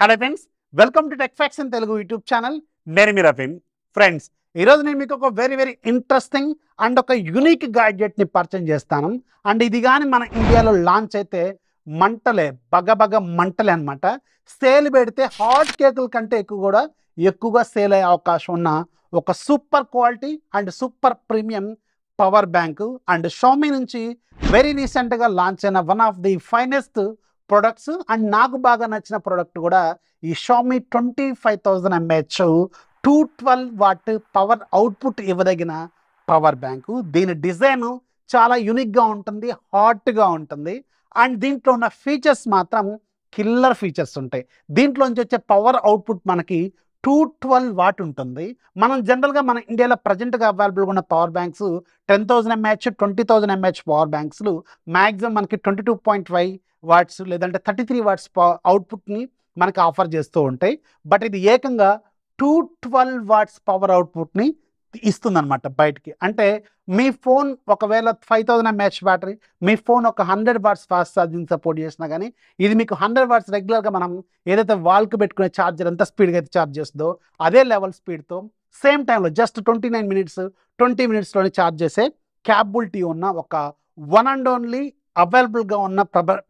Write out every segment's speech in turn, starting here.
Hello friends, welcome to tech fax in Telugu YouTube channel. నేను మీ Rafeem. Friends, ఈరోజు నేను మీకు ఒక వెరీ ఇంట్రెస్టింగ్ అండ్ ఒక యూనిక్ గ్యాడ్జెట్ని పరిచయం చేస్తాను. అండ్ ఇది కానీ మన ఇండియాలో లాంచ్ అయితే మంటలే, బగ మంటలే అనమాట. సేల్ పెడితే హాట్ కేకుల కంటే ఎక్కువగా సేల్ అయ్యే అవకాశం ఉన్న ఒక super quality and super premium power bank and Xiaomi నుంచి వెరీ రీసెంట్గా లాంచ్ అయిన one of the finest products. And నాకు బాగా నచ్చిన ప్రోడక్ట్ కూడా ఈ Xiaomi 25,000 mAh 212 watt power output ఇవ్వదగిన పవర్ బ్యాంకు. దీని డిజైన్ చాలా యూనిక్గా ఉంటుంది, హాట్గా ఉంటుంది. అండ్ దీంట్లో ఉన్న ఫీచర్స్ మాత్రం కిల్లర్ ఫీచర్స్ ఉంటాయి. దీంట్లోంచి వచ్చే పవర్ అవుట్పుట్ మనకి 212 వాట్ ఉంటుంది. మనం జనరల్గా మన ఇండియాలో ప్రజెంట్గా అవైలబుల్గా ఉన్న power banks 10,000 mAh 20,000 mAh power బ్యాంక్స్లు మ్యాక్సిమం మనకి 22.5 వాట్స్ లేదంటే 33 వాట్స్ అవుట్పుట్ని మనకి ఆఫర్ చేస్తూ ఉంటాయి. బట్ ఇది ఏకంగా 212 వాట్స్ పవర్ అవుట్పుట్ని ఇస్తుందన్నమాట బయటికి. అంటే మీ ఫోన్ ఒకవేళ 5,000 mAh బ్యాటరీ, మీ ఫోన్ ఒక 100 వాట్స్ ఫాస్ట్ ఛార్జింగ్ సపోర్ట్ చేసినా కానీ ఇది మీకు 100 వాట్స్ రెగ్యులర్గా మనం ఏదైతే వాల్కి పెట్టుకునే ఛార్జర్ ఎంత స్పీడ్గా అయితే ఛార్జ్ చేస్తుందో అదే లెవెల్ స్పీడ్తో సేమ్ టైంలో జస్ట్ 29 మినిట్స్ 20 మినిట్స్లోనే ఛార్జ్ చేసే క్యాపబిలిటీ ఉన్న ఒక వన్ అండ్ ఓన్లీ అవైలబుల్గా ఉన్న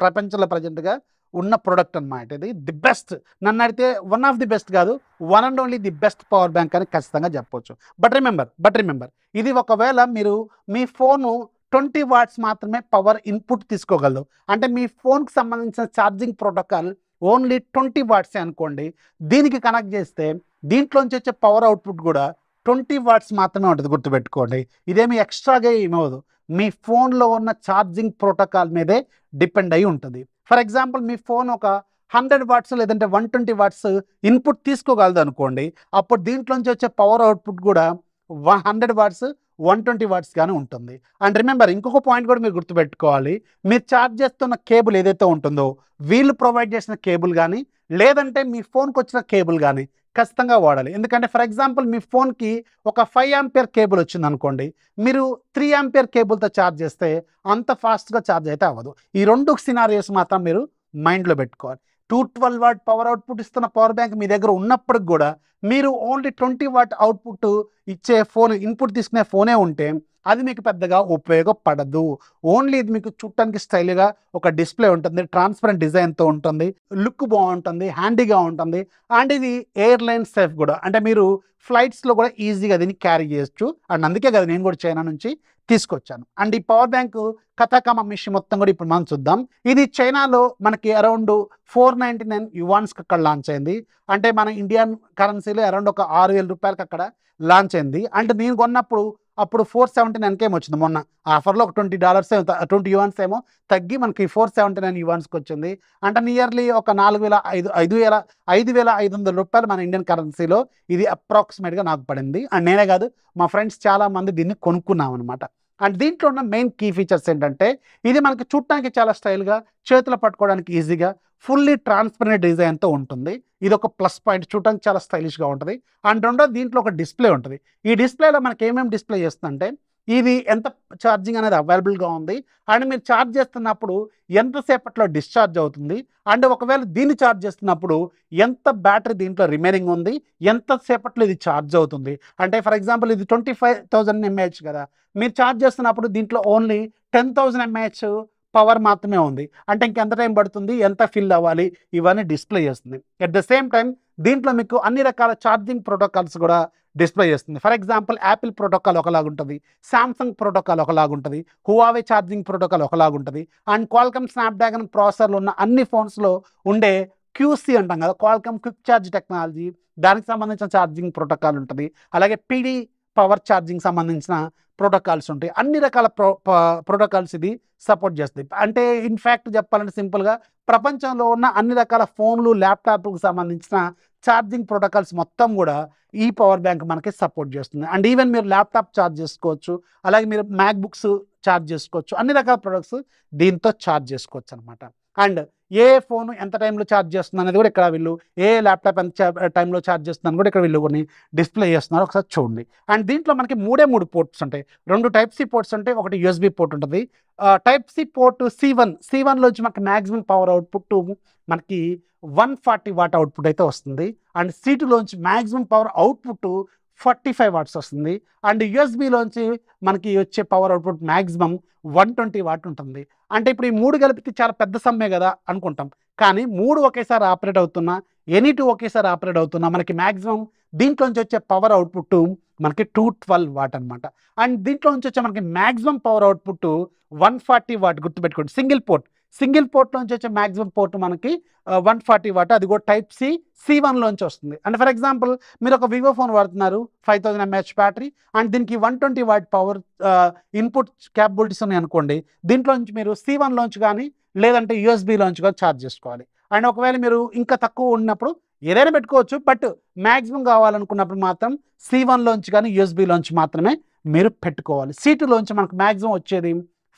ప్రపంచంలో ప్రజెంట్గా ఉన్న ప్రోడక్ట్ అనమాట. ఇది ది బెస్ట్, నన్ను అడిగితే వన్ ఆఫ్ ది బెస్ట్ కాదు, one and only the best power bank అని ఖచ్చితంగా చెప్పవచ్చు. బట్ రిమెంబర్ ఇది ఒకవేళ మీరు మీ ఫోను 20 వాట్స్ మాత్రమే పవర్ ఇన్పుట్ తీసుకోగలదు. అంటే మీ ఫోన్కి సంబంధించిన ఛార్జింగ్ ప్రోటోకాల్ ఓన్లీ 20 వాట్సే అనుకోండి. దీనికి కనెక్ట్ చేస్తే దీంట్లోంచి వచ్చే పవర్ అవుట్పుట్ కూడా 20 వాట్స్ మాత్రమే ఉంటుంది. గుర్తుపెట్టుకోండి, ఇదేమి ఎక్స్ట్రాగా ఏమవదు. మీ ఫోన్లో ఉన్న ఛార్జింగ్ ప్రోటోకాల్ మీదే డిపెండ్ అయి ఉంటుంది. ఫర్ ఎగ్జాంపుల్ మీ ఫోన్ ఒక 100 వాట్స్ లేదంటే 120 వాట్స్ ఇన్పుట్ తీసుకోగలదు అనుకోండి. అప్పుడు దీంట్లోంచి వచ్చే పవర్ అవుట్పుట్ కూడా 100 వాట్స్ 120 వాట్స్ గానే ఉంటుంది. అండ్ రిమెంబర్, ఇంకొక పాయింట్ కూడా మీరు గుర్తుపెట్టుకోవాలి. మీరు ఛార్జ్ చేస్తున్న కేబుల్ ఏదైతే ఉంటుందో వీళ్ళు ప్రొవైడ్ చేసిన కేబుల్ కానీ లేదంటే మీ ఫోన్కి వచ్చిన కేబుల్ కానీ ఖచ్చితంగా వాడాలి. ఎందుకంటే ఫర్ ఎగ్జాంపుల్ మీ ఫోన్కి ఒక 5 ఆంపియర్ కేబుల్ వచ్చింది అనుకోండి, మీరు 3 ఆంపియర్ కేబుల్తో ఛార్జ్ చేస్తే అంత ఫాస్ట్గా ఛార్జ్ అయితే అవ్వదు. ఈ రెండు సినారియోస్ మాత్రం మీరు మైండ్లో పెట్టుకోవాలి. 212 వాట్ పవర్ అవుట్పుట్ ఇస్తున్న పవర్ బ్యాంక్ మీ దగ్గర ఉన్నప్పటికి కూడా మీరు ఓన్లీ 20 వాట్ అవుట్పుట్ ఇచ్చే ఫోన్ ఇన్పుట్ తీసుకునే ఫోనే ఉంటే అది మీకు పెద్దగా ఉపయోగపడదు. ఓన్లీ ఇది మీకు చూడటానికి స్టైల్గా ఒక డిస్ప్లే ఉంటుంది, ట్రాన్స్పరెంట్ డిజైన్తో ఉంటుంది, లుక్ బాగుంటుంది, హ్యాండీగా ఉంటుంది. అండ్ ఇది ఎయిర్లైన్ సేఫ్ కూడా, అంటే మీరు ఫ్లైట్స్లో కూడా ఈజీగా దీన్ని క్యారీ చేయొచ్చు. అండ్ అందుకే కదా నేను కూడా చైనా నుంచి తీసుకొచ్చాను. అండ్ ఈ పవర్ బ్యాంకు కథాకమ మిషన్ మొత్తం కూడా ఇప్పుడు మనం చూద్దాం. ఇది చైనాలో మనకి అరౌండ్ 499 యువాన్స్కి అక్కడ లాంచ్ అయింది. అంటే మన ఇండియన్ కరెన్సీలో అరౌండ్ ఒక 6,000 రూపాయలకి అక్కడ లాంచ్ అయింది. అంటే నేను కొన్నప్పుడు అప్పుడు 479 వచ్చింది. మొన్న ఆఫర్లో ఒక $20 20 యువాన్స్ ఏమో తగ్గి మనకి 479 యువాన్స్కి వచ్చింది. అంటే నియర్లీ ఒక 5,500 రూపాయలు మన ఇండియన్ కరెన్సీలో ఇది అప్రాక్సిమేట్గా నాకు పడింది. అండ్ నేనే కాదు, మా ఫ్రెండ్స్ చాలామంది దీన్ని కొనుక్కున్నాం అనమాట. అండ్ దీంట్లో ఉన్న మెయిన్ కీ ఫీచర్స్ ఏంటంటే ఇది మనకి చూడటానికి చాలా స్టైల్గా, చేతులు పట్టుకోవడానికి ఈజీగా, ఫుల్లీ ట్రాన్స్పరెంట్ డిజైన్తో ఉంటుంది. ఇది ఒక ప్లస్ పాయింట్, చూడటానికి చాలా స్టైలిష్గా ఉంటుంది. అండ్ రెండోది దీంట్లో ఒక డిస్ప్లే ఉంటుంది. ఈ డిస్ప్లేలో మనకి ఏమేమి డిస్ప్లే చేస్తుందంటే ఇది ఎంత ఛార్జింగ్ అనేది అవైలబుల్గా ఉంది, అండ్ మీరు ఛార్జ్ చేస్తున్నప్పుడు ఎంతసేపట్లో డిశ్చార్జ్ అవుతుంది, అండ్ ఒకవేళ దీన్ని ఛార్జ్ చేస్తున్నప్పుడు ఎంత బ్యాటరీ దీంట్లో రిమైనింగ్ ఉంది, ఎంతసేపట్లో ఇది ఛార్జ్ అవుతుంది. అంటే ఫర్ ఎగ్జాంపుల్ ఇది 25,000 mAh కదా, మీరు ఛార్జ్ చేస్తున్నప్పుడు దీంట్లో ఓన్లీ 10,000 mAh పవర్ మాత్రమే ఉంది. అంటే ఇంకెంత టైం పడుతుంది, ఎంత ఫిల్ అవ్వాలి, ఇవన్నీ డిస్ప్లే చేస్తుంది. అట్ ద సేమ్ టైం దీంట్లో మీకు అన్ని రకాల ఛార్జింగ్ ప్రోటోకాల్స్ కూడా డిస్ప్లే చేస్తుంది. ఫర్ ఎగ్జాంపుల్ యాపిల్ ప్రోటోకాల్ ఒకలాగుంటుంది, సామ్సంగ్ ప్రోటోకాల్ ఒకలాగుంటుంది, హువావే ఛార్జింగ్ ప్రోటోకాల్ ఒకలాగుంటుంది. అండ్ క్వాల్కమ్ స్నాప్డ్రాగన్ ప్రాసెసర్లు ఉన్న అన్ని ఫోన్స్లో ఉండే QC అంటాం కదా, క్వాల్కమ్ క్విక్ ఛార్జ్ టెక్నాలజీ, దానికి సంబంధించిన ఛార్జింగ్ ప్రోటోకాల్ ఉంటుంది. అలాగే PD పవర్ ఛార్జింగ్ సంబంధించిన ప్రోటోకాల్స్ ఉంటాయి. అన్ని రకాల ప్రోటోకాల్స్ ఇది సపోర్ట్ చేస్తుంది. అంటే ఇన్ఫ్యాక్ట్ చెప్పాలంటే సింపుల్గా ప్రపంచంలో ఉన్న అన్ని రకాల ఫోన్లు, ల్యాప్టాప్లకు సంబంధించిన ఛార్జింగ్ ప్రోటోకాల్స్ మొత్తం కూడా ఈ పవర్ బ్యాంక్ మనకి సపోర్ట్ చేస్తుంది. అండ్ ఈవెన్ మీరు ల్యాప్టాప్ ఛార్జ్ చేసుకోవచ్చు, అలాగే మీరు మ్యాక్బుక్స్ ఛార్జ్ చేసుకోవచ్చు, అన్ని రకాల ప్రొడక్ట్స్ దీంతో ఛార్జ్ చేసుకోవచ్చు అనమాట. అండ్ ఏ ఫోన్ ఎంత టైంలో ఛార్జ్ చేస్తుంది అనేది కూడా ఇక్కడ వీళ్ళు, ఏ ల్యాప్టాప్ ఎంత టైంలో ఛార్జ్ చేస్తుందని కూడా ఇక్కడ వీళ్ళు కొన్ని డిస్ప్లే చేస్తున్నారు, ఒకసారి చూడండి. అండ్ దీంట్లో మనకి 3 పోర్ట్స్ ఉంటాయి. 2 Type-C పోర్ట్స్ ఉంటాయి, ఒకటి USB పోర్ట్ ఉంటుంది. Type-C పోర్ట్ C1లోంచి మనకి మ్యాక్సిమం పవర్ అవుట్పుట్ మనకి 140 వాట్ అవుట్పుట్ అయితే వస్తుంది. అండ్ C2లోంచి మ్యాక్సిమం పవర్ అవుట్పుట్ 45 వాట్స్ వస్తుంది. అండ్ యూఎస్బిలోంచి మనకి వచ్చే పవర్ అవుట్పుట్ మ్యాక్సిమం 120 వాట్ ఉంటుంది. అంటే ఇప్పుడు ఈ 3 కలిపితే చాలా పెద్ద సమ్మే కదా అనుకుంటాం. కానీ 3 ఒకేసారి ఆపరేట్ అవుతున్నా, ఎనీ 2 ఒకేసారి ఆపరేట్ అవుతున్నా మనకి మ్యాక్సిమం దీంట్లోంచి వచ్చే పవర్ అవుట్పుట్ మనకి 212 వాట్ అనమాట. అండ్ దీంట్లో నుంచి వచ్చే మనకి మ్యాక్సిమం పవర్ అవుట్పుట్ 140 వాట్. గుర్తుపెట్టుకోండి, సింగిల్ పోర్ట్లోంచి వచ్చే మ్యాక్సిమం పోర్ట్ మనకి 140 వాట్. అది కూడా టైప్ C1లోంచి వస్తుంది. అండ్ ఫర్ ఎగ్జాంపుల్ మీరు ఒక వివో ఫోన్ వాడుతున్నారు, 5000 mAh బ్యాటరీ, అండ్ దీనికి 120 వాట్ పవర్ ఇన్పుట్ క్యాపబిలిటీస్ ఉన్నాయి అనుకోండి. దీంట్లో నుంచి మీరు C1లోంచి కానీ లేదంటే యూఎస్బిలోంచి కానీ ఛార్జ్ చేసుకోవాలి. అండ్ ఒకవేళ మీరు ఇంకా తక్కువ ఉన్నప్పుడు ఏదైనా పెట్టుకోవచ్చు, బట్ మ్యాక్సిమం కావాలనుకున్నప్పుడు మాత్రం C1లోంచి కానీ యూఎస్బిలోంచి మాత్రమే మీరు పెట్టుకోవాలి. C2లోంచి మనకు మ్యాక్సిమం వచ్చేది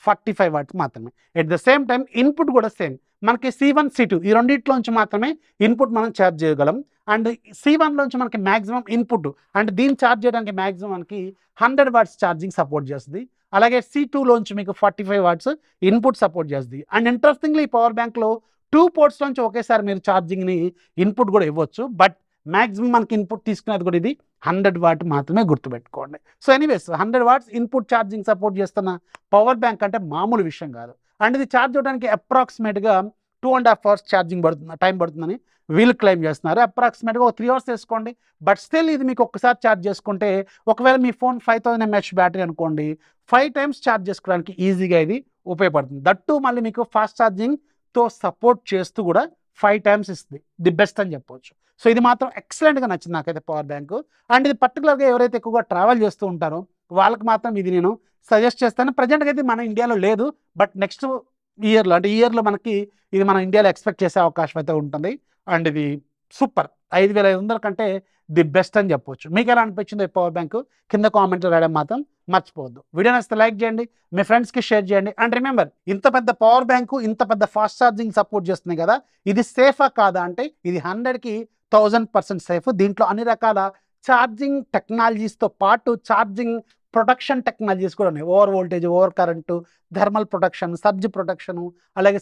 45 వాట్స్ మాత్రమే. At the same time input కూడా సేమ్, మనకి C1 C2 ఈ రెండింటిలోంచి మాత్రమే ఇన్పుట్ మనం ఛార్జ్ చేయగలం. అండ్ C1లోంచి మనకి మ్యాక్సిమం ఇన్పుట్ అంటే దీన్ని ఛార్జ్ చేయడానికి మ్యాక్సిమం మనకి 100 వాట్స్ ఛార్జింగ్ సపోర్ట్ చేస్తుంది. అలాగే C2లోంచి మీకు 45 వాట్స్ ఇన్పుట్ సపోర్ట్ చేస్తుంది. అండ్ ఇంట్రెస్టింగ్లీ ఈ పవర్ బ్యాంక్లో 2 పోర్ట్స్ నుంచి ఒకేసారి మీరు ఛార్జింగ్ని ఇన్పుట్ కూడా ఇవ్వచ్చు. బట్ మ్యాక్సిమం మనకి ఇన్పుట్ తీసుకునేది కూడా ఇది 100 వాట్ మాత్రమే, గుర్తుపెట్టుకోండి. So anyways 100 watts input charging support చేస్తున్న పవర్ బ్యాంక్ అంటే మామూలు విషయం కాదు. అండ్ ఇది ఛార్జ్ అవ్వడానికి అప్రాక్సిమేట్గా 2.5 అవర్స్ ఛార్జింగ్ టైం పడుతుందని వీళ్ళు క్లెయిమ్ చేస్తున్నారు. అప్రాక్సిమేట్గా ఒక 3 అవర్స్ వేసుకోండి. బట్ స్టిల్ ఇది మీకు ఒక్కసారి ఛార్జ్ చేసుకుంటే, ఒకవేళ మీ ఫోన్ 5000 mAh బ్యాటరీ అనుకోండి, 5 టైమ్స్ ఛార్జ్ చేసుకోవడానికి ఈజీగా ఇది ఉపయోగపడుతుంది. దట్టు మళ్ళీ మీకు ఫాస్ట్ ఛార్జింగ్తో సపోర్ట్ చేస్తూ కూడా 5 టైమ్స్ ఇస్తుంది. ది బెస్ట్ అని చెప్పవచ్చు. సో ఇది మాత్రం ఎక్సలెంట్గా నచ్చింది నాకైతే పవర్ బ్యాంకు. అండ్ ఇది పర్టికులర్గా ఎవరైతే ఎక్కువగా ట్రావెల్ చేస్తూ ఉంటారో వాళ్ళకి మాత్రం ఇది నేను సజెస్ట్ చేస్తాను. ప్రజెంట్గా అయితే మన ఇండియాలో లేదు, బట్ నెక్స్ట్ ఇయర్లో అంటే ఈ ఇయర్లో మనకి ఇది మన ఇండియాలో ఎక్స్పెక్ట్ చేసే అవకాశం అయితే ఉంటుంది. అండ్ ఇది సూపర్, 5500 కంటే ది బెస్ట్ అని చెప్పవచ్చు. మీకు ఎలా అనిపించిందో ఈ పవర్ బ్యాంకు కింద కామెంట్లో రాయడం మాత్రం మర్చిపోవద్దు. వీడియో నచ్చితే లైక్ చేయండి, మీ ఫ్రెండ్స్కి షేర్ చేయండి. అండ్ రిమెంబర్, ఇంత పెద్ద పవర్ బ్యాంకు ఇంత పెద్ద ఫాస్ట్ ఛార్జింగ్ సపోర్ట్ చేస్తుంది కదా, ఇది సేఫా కాదా అంటే ఇది 100కి 1000% సేఫ్. దీంట్లో అన్ని రకాల ఛార్జింగ్ టెక్నాలజీస్తో పాటు ఛార్జింగ్ ప్రొటెక్షన్ టెక్నాలజీస్ కూడా ఉన్నాయి. Over voltage, over current, thermal protection, surge protection, అలాగే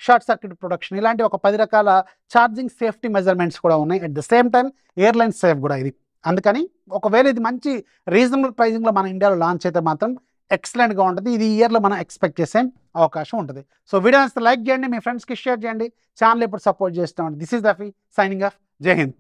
షార్ట్ సర్క్యూట్ ప్రొటెక్షన్, ఇలాంటి ఒక 10 రకాల ఛార్జింగ్ సేఫ్టీ మెజర్మెంట్స్ కూడా ఉన్నాయి. At the same time airline safe కూడా ఇది. అందుకని ఒకవేళ ఇది మంచి రీజనబుల్ ప్రైజింగ్లో మన ఇండియాలో లాంచ్ అయితే మాత్రం ఎక్సలెంట్గా ఉంటుంది. ఇది ఈ ఇయర్లో మనం ఎక్స్పెక్ట్ చేసే అవకాశం ఉంటుంది. సో వీడియో నచ్చితే లైక్ చేయండి, మీ ఫ్రెండ్స్కి షేర్ చేయండి. ఛానల్ ఇప్పుడు సపోర్ట్ చేస్తామండి. This is Rafi signing off. జై హింద్.